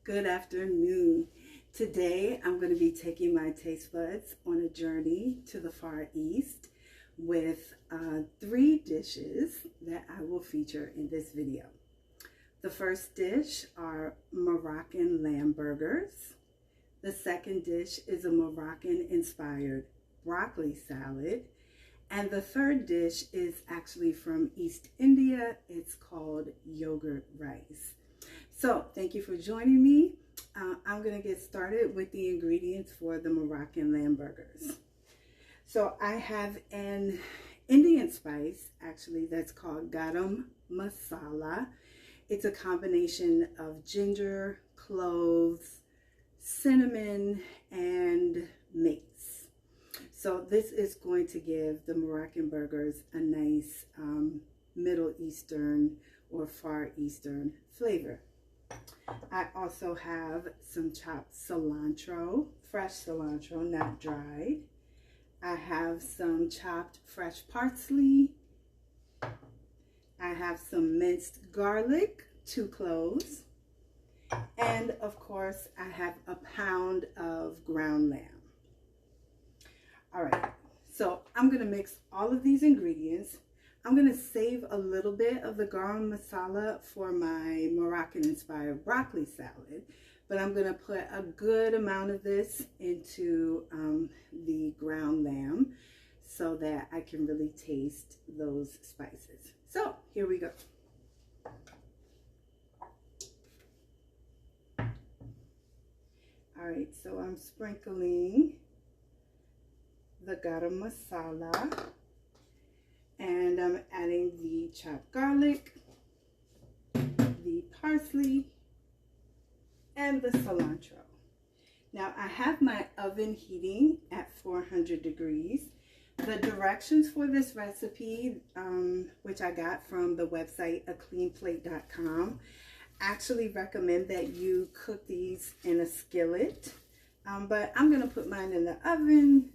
Good afternoon. Today I'm going to be taking my taste buds on a journey to the Far East with 3 dishes that I will feature in this video. The first dish are Moroccan lamb burgers. The second dish is a Moroccan-inspired broccoli salad. And the third dish is actually from East India. It's called yogurt rice. So thank you for joining me. I'm going to get started with the ingredients for the Moroccan lamb burgers. So I have an Indian spice, actually, that's called garam masala. It's a combination of ginger, cloves, cinnamon, and mace. So this is going to give the Moroccan burgers a nice Middle Eastern or Far Eastern flavor. I also have some chopped cilantro, fresh cilantro, not dried. I have some chopped fresh parsley. I have some minced garlic, 2 cloves. And of course, I have a pound of ground lamb. All right, so I'm going to mix all of these ingredients. I'm going to save a little bit of the garam masala for my Moroccan-inspired broccoli salad, but I'm going to put a good amount of this into the ground lamb so that I can really taste those spices. So here we go. All right, so I'm sprinkling the garam masala. And I'm adding the chopped garlic, the parsley, and the cilantro. Now I have my oven heating at 400 degrees. The directions for this recipe, which I got from the website acleanplate.com, actually recommend that you cook these in a skillet. But I'm going to put mine in the oven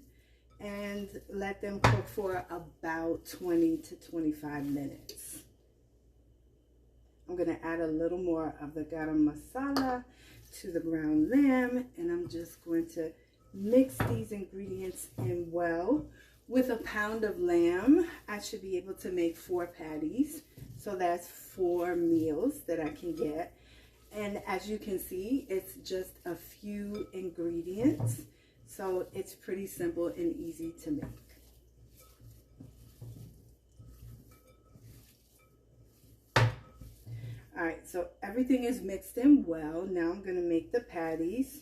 and let them cook for about 20 to 25 minutes. I'm going to add a little more of the garam masala to the ground lamb, and I'm just going to mix these ingredients in well. With a pound of lamb, I should be able to make 4 patties, so that's 4 meals that I can get. And as you can see, it's just a few ingredients. So it's pretty simple and easy to make. All right, so everything is mixed in well. Now I'm going to make the patties.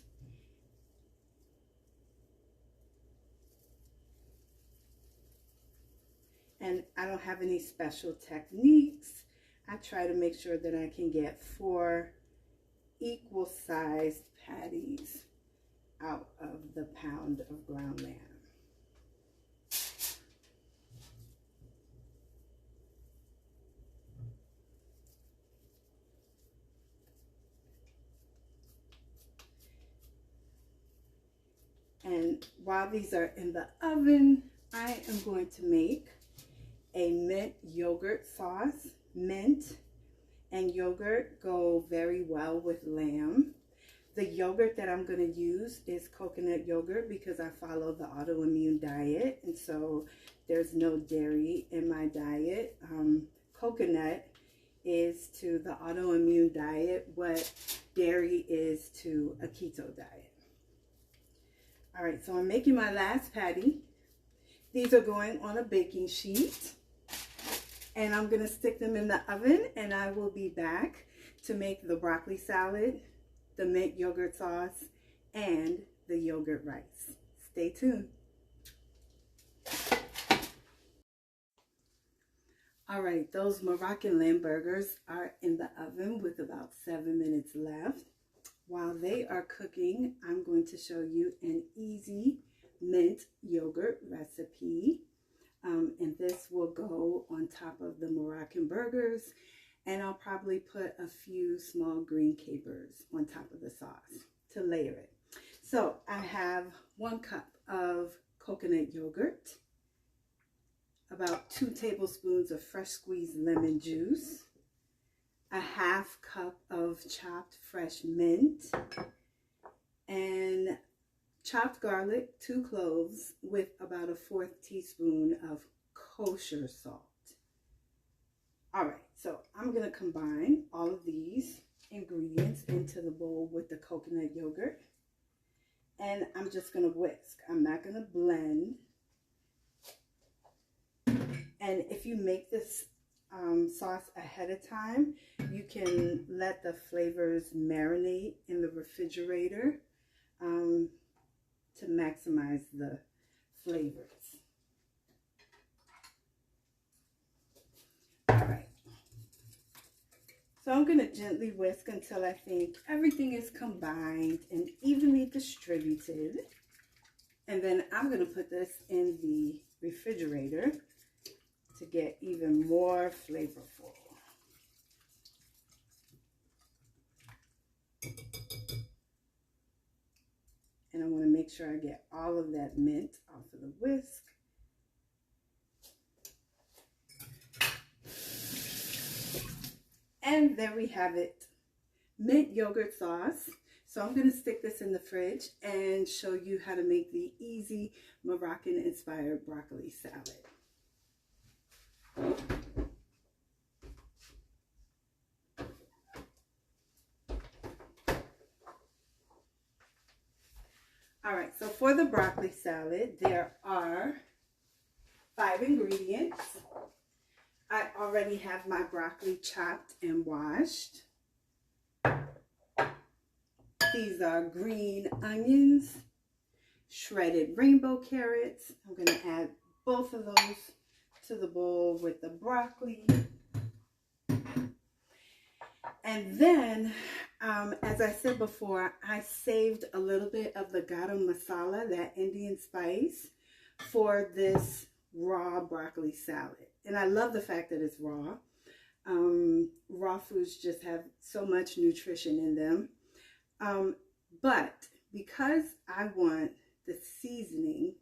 And I don't have any special techniques. I try to make sure that I can get 4 equal sized patties out of the pound of ground lamb. And while these are in the oven, I am going to make a mint yogurt sauce. Mint and yogurt go very well with lamb. The yogurt that I'm going to use is coconut yogurt because I follow the autoimmune diet, and so there's no dairy in my diet. Coconut is to the autoimmune diet what dairy is to a keto diet. All right, so I'm making my last patty. These are going on a baking sheet, and I'm going to stick them in the oven, and I will be back to make the broccoli salad, the mint yogurt sauce, and the yogurt rice. Stay tuned. All right, those Moroccan lamb burgers are in the oven with about 7 minutes left. While they are cooking, I'm going to show you an easy mint yogurt recipe. And this will go on top of the Moroccan burgers. And I'll probably put a few small green capers on top of the sauce to layer it. So I have 1 cup of coconut yogurt, about 2 tablespoons of fresh squeezed lemon juice. a half cup of chopped fresh mint, and chopped garlic, 2 cloves, with about a 1/4 teaspoon of kosher salt. All right, so I'm going to combine all of these ingredients into the bowl with the coconut yogurt, and I'm just going to whisk. I'm not going to blend. And if you make this sauce ahead of time, you can let the flavors marinate in the refrigerator to maximize the flavors. All right. So I'm going to gently whisk until I think everything is combined and evenly distributed. And then I'm going to put this in the refrigerator to get even more flavorful. And I want to make sure I get all of that mint off of the whisk. And there we have it, mint yogurt sauce. So I'm going to stick this in the fridge and show you how to make the easy Moroccan-inspired broccoli salad. All right, so for the broccoli salad, there are 5 ingredients. I already have my broccoli chopped and washed. These are green onions, shredded rainbow carrots. I'm going to add both of those to the bowl with the broccoli. And then, as I said before, I saved a little bit of the garam masala, that Indian spice, for this raw broccoli salad. And I love the fact that it's raw. Raw foods just have so much nutrition in them. But because I want the seasoning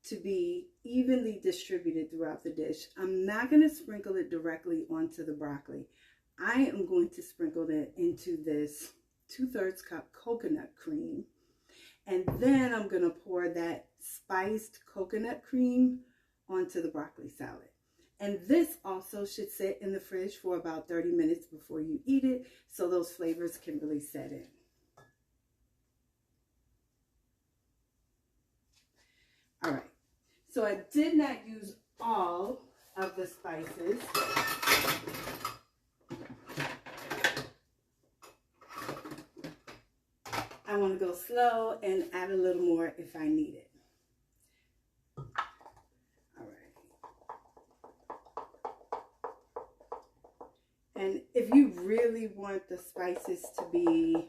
to be evenly distributed throughout the dish, I'm not going to sprinkle it directly onto the broccoli. I am going to sprinkle it into this 2/3 cup coconut cream. And then I'm going to pour that spiced coconut cream onto the broccoli salad. And this also should sit in the fridge for about 30 minutes before you eat it, so those flavors can really set in. All right, so I did not use all of the spices. I want to go slow and add a little more if I need it. All right. And if you really want the spices to be,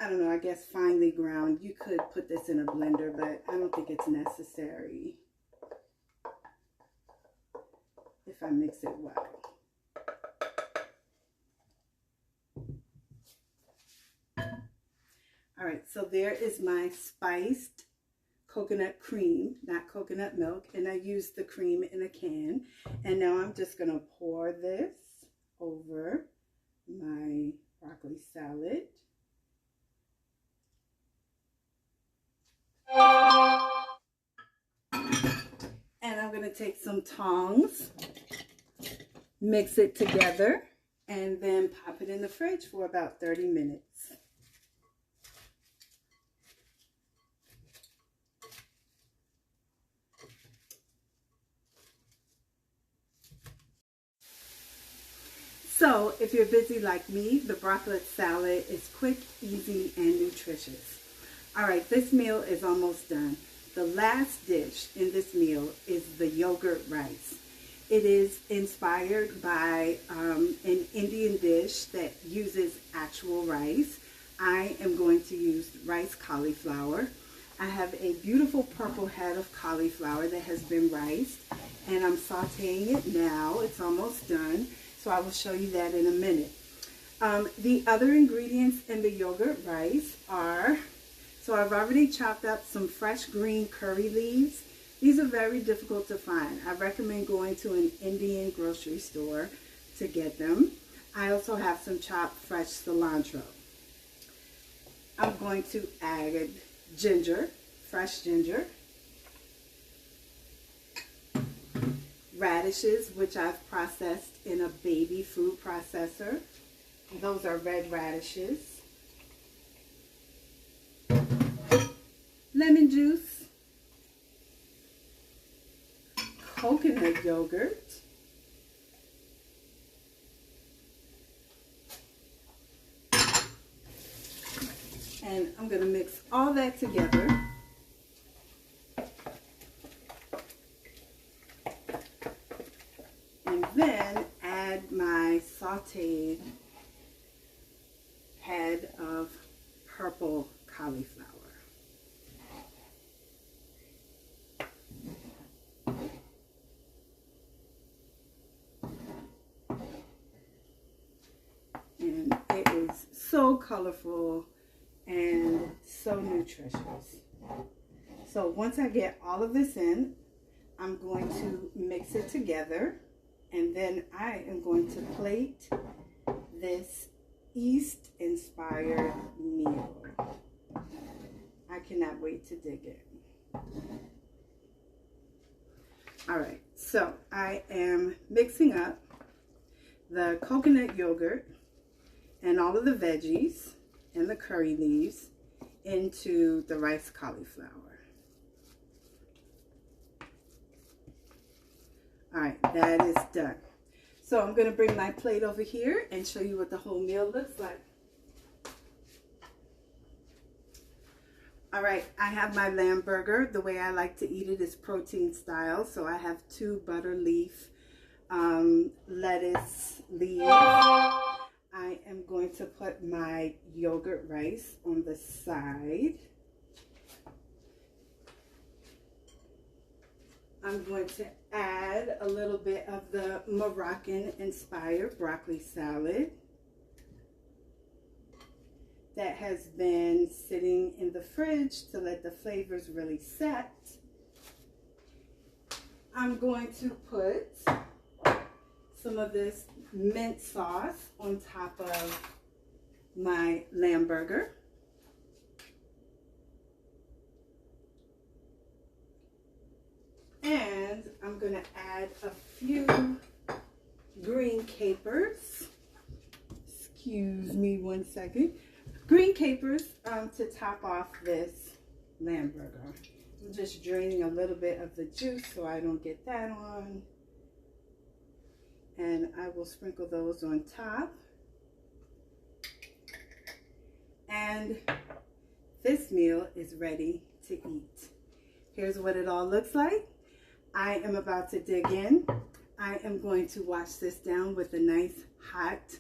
I don't know, I guess finely ground, you could put this in a blender, but I don't think it's necessary if I mix it well. All right, so there is my spiced coconut cream, not coconut milk, and I used the cream in a can. And now I'm just going to pour this over my broccoli salad. And I'm going to take some tongs, mix it together, and then pop it in the fridge for about 30 minutes. So if you're busy like me, the broccoli salad is quick, easy, and nutritious. All right, this meal is almost done. The last dish in this meal is the yogurt rice. It is inspired by an Indian dish that uses actual rice. I am going to use rice cauliflower. I have a beautiful purple head of cauliflower that has been riced, and I'm sauteing it now. It's almost done. So I will show you that in a minute. The other ingredients in the yogurt rice are, so I've already chopped up some fresh green curry leaves. These are very difficult to find. I recommend going to an Indian grocery store to to get them. I also have some chopped fresh cilantro. I'm going to add ginger, fresh ginger, radishes, which I've processed in a baby food processor. Those are red radishes. Lemon juice, coconut yogurt, and I'm going to mix all that together. And then add my sauteed head of purple cauliflower. And it is so colorful and so nutritious. So once I get all of this in, I'm going to mix it together, and then I am going to plate this East-inspired meal. I cannot wait to dig in. All right, so I am mixing up the coconut yogurt and all of the veggies and the curry leaves into the rice cauliflower. All right, that is done. So I'm going to bring my plate over here and show you what the whole meal looks like. All right, I have my lamb burger. The way I like to eat it is protein style. So I have 2 butter leaf lettuce leaves. I am going to put my yogurt rice on the side. I'm going to add a little bit of the Moroccan-inspired broccoli salad that has been sitting in the fridge to let the flavors really set. I'm going to put some of this mint sauce on top of my lamb burger. And I'm going to add a few green capers. Excuse me one second. Green capers to top off this lamb burger. I'm just draining a little bit of the juice so I don't get that on. And I will sprinkle those on top. And this meal is ready to eat. Here's what it all looks like. I am about to dig in. I am going to wash this down with a nice hot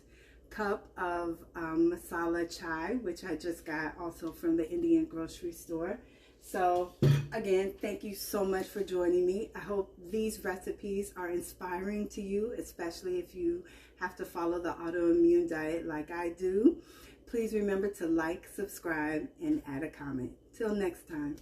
cup of masala chai, which I just got also from the Indian grocery store. So again, thank you so much for joining me. I hope these recipes are inspiring to you, especially if you have to follow the autoimmune diet like I do. Please remember to like, subscribe, and add a comment. Till next time.